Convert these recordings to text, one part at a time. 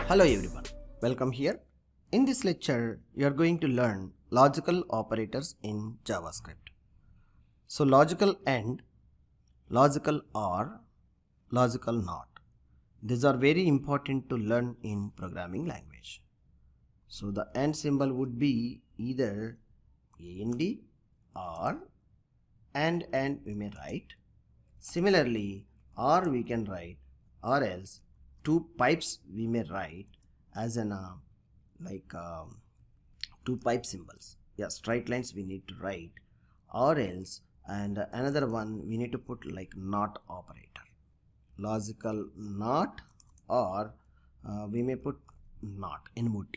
Hello everyone, welcome here. In this lecture, you are going to learn logical operators in JavaScript. So logical AND, logical OR, logical NOT. These are very important to learn in programming language. So the AND symbol would be either AND or and we may write. Similarly, or we can write or else two pipes we may write as an two pipe symbols. Yeah, straight lines we need to write or else, and another one we need to put like not operator, logical not, or we may put not in MUT.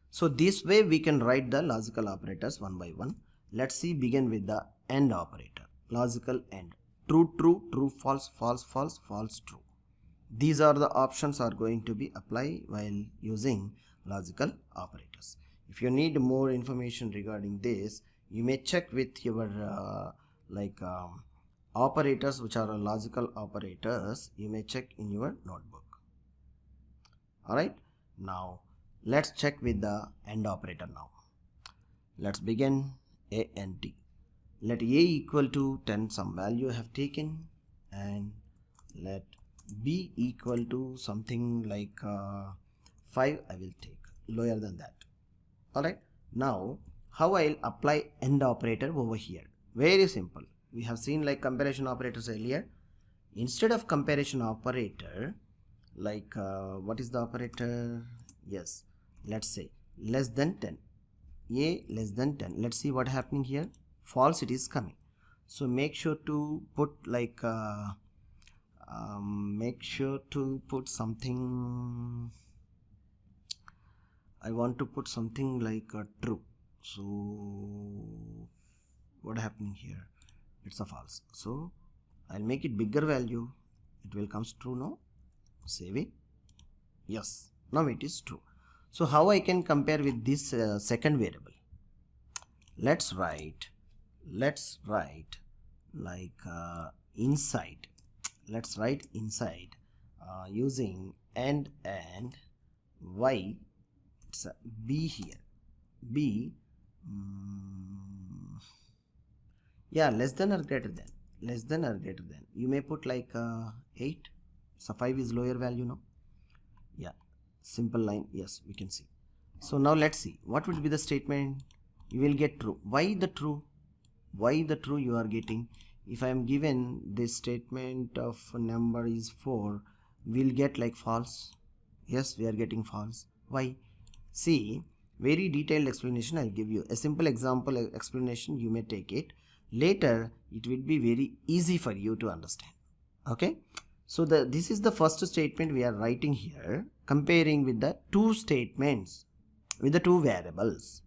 So this way we can write the logical operators one by one. Let's see, begin with the AND operator. Logical AND. True, true, true, false, false, false, false, true. These are the options are going to be applied while using logical operators. If you need more information regarding this, you may check with your operators which are logical operators. You may check in your notebook. Alright, now let's check with the AND operator now. Let's begin AND. Let A equal to 10, some value I have taken, and let B equal to something like 5 I will take, lower than that. Alright, now how I'll apply AND operator over here? Very simple. We have seen like comparison operators earlier. Instead of comparison operator, like what is the operator? Yes, let's say less than 10. A less than 10. Let's see what happening here. False, it is coming. So make sure to put like something. I want to put something like true. So what happening here? It's a false. So I'll make it bigger value. It will comes true now. Save it. Yes, now it is true. So how I can compare with this second variable? Let's write like inside. Let's write inside using and y. It's a b here. B yeah, less than or greater than. Less than or greater than. You may put like 8. So 5 is lower value now. Yeah, simple line. Yes, we can see. So now let's see what would be the statement. You will get true. Why the true? Why the true you are getting? If I am given this statement of number is 4, we'll get like false. Yes, we are getting false. Why? See, very detailed explanation I'll give you. A simple example explanation, you may take it. Later, it will be very easy for you to understand. Okay? So this is the first statement we are writing here, comparing with the two statements, with the two variables.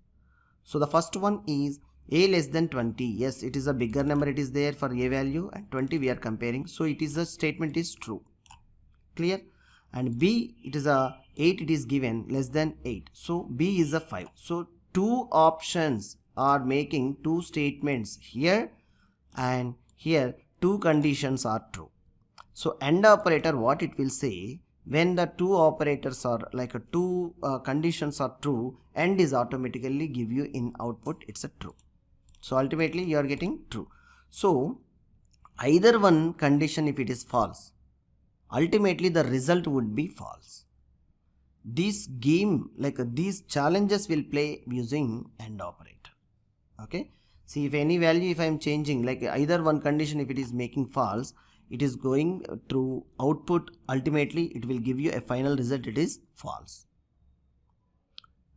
So the first one is A less than 20. Yes, it is a bigger number, it is there for A value, and 20 we are comparing. So it is the statement is true. Clear? And B, it is a 8, it is given less than 8. So B is a 5. So two options are making two statements here, and here two conditions are true. So AND operator, what it will say, when the two operators are like two conditions are true, AND is automatically give you in output it's a true. So ultimately you are getting true. So either one condition, if it is false, ultimately the result would be false. This game, like these challenges will play using AND operator. Okay, see, if any value if I am changing, like either one condition, if it is making false, it is going to output, ultimately it will give you a final result, it is false.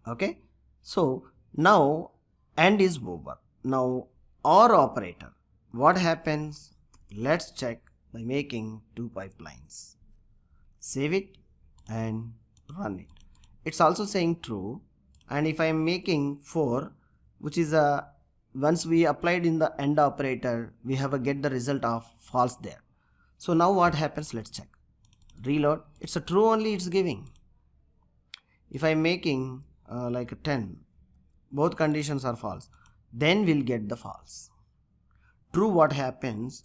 Okay, so now AND is over. Now OR operator, what happens? Let's check by making two pipelines. Save it and run it. It's also saying true, and if I am making 4, which is a once we applied in the AND operator, we have a get the result of false there. So now what happens? Let's check. Reload. It's a true only it's giving. If I'm making like a 10, both conditions are false, then we'll get the false. True, what happens?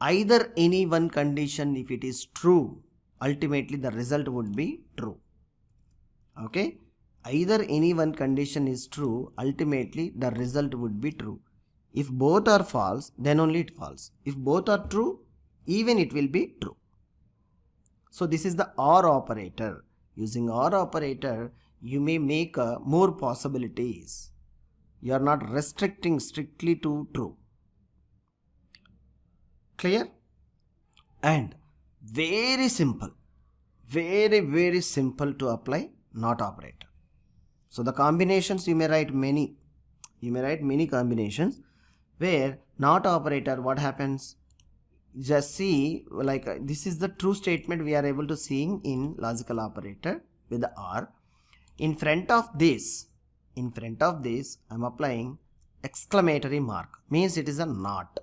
Either any one condition, if it is true, ultimately the result would be true. Okay, either any one condition is true, ultimately the result would be true. If both are false, then only it false. If both are true, even it will be true. So this is the OR operator. Using OR operator, you may make more possibilities. You are not restricting strictly to true. Clear? And very simple, very simple to apply NOT operator. So the combinations you may write many. You may write many combinations where NOT operator, what happens? Just see, like this is the true statement we are able to seeing in logical operator with the OR. In front of this I'm applying exclamatory mark, means it is a NOT.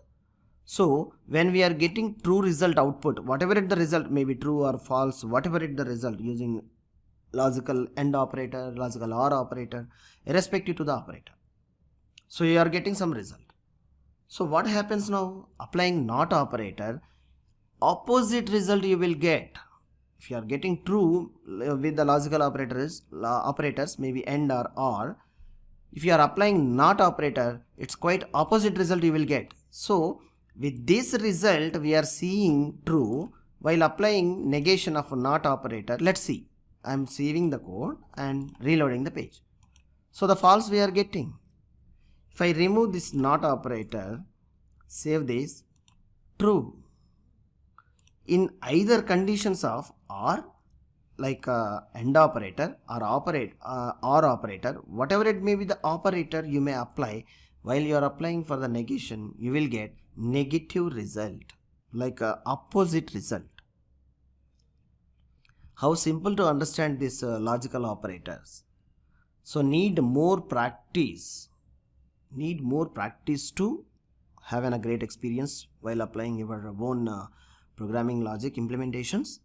So when we are getting true result output, whatever it the result may be true or false, whatever it the result, using logical AND operator, logical OR operator, irrespective to the operator. So you are getting some result. So what happens now? Applying NOT operator, opposite result you will get. If you are getting true with the logical operators maybe AND or OR, if you are applying NOT operator, it's quite opposite result you will get. So with this result we are seeing true while applying negation of NOT operator. Let's see. I am saving the code and reloading the page. So the false we are getting. If I remove this NOT operator, save this, true. In either conditions of OR, like AND operator or OR operator, whatever it may be the operator you may apply, while you are applying for the negation, you will get negative result, like opposite result. How simple to understand these logical operators. So need more practice to have a great experience while applying your own programming logic implementations.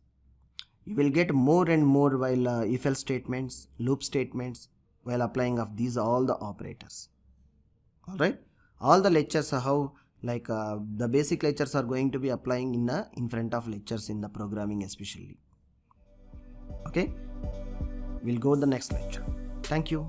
You will get more and more while if else statements, loop statements, while applying of these all the operators. Alright, all the lectures are how, like the basic lectures are going to be applying in front of lectures in the programming especially. Okay, we'll go to the next lecture. Thank you.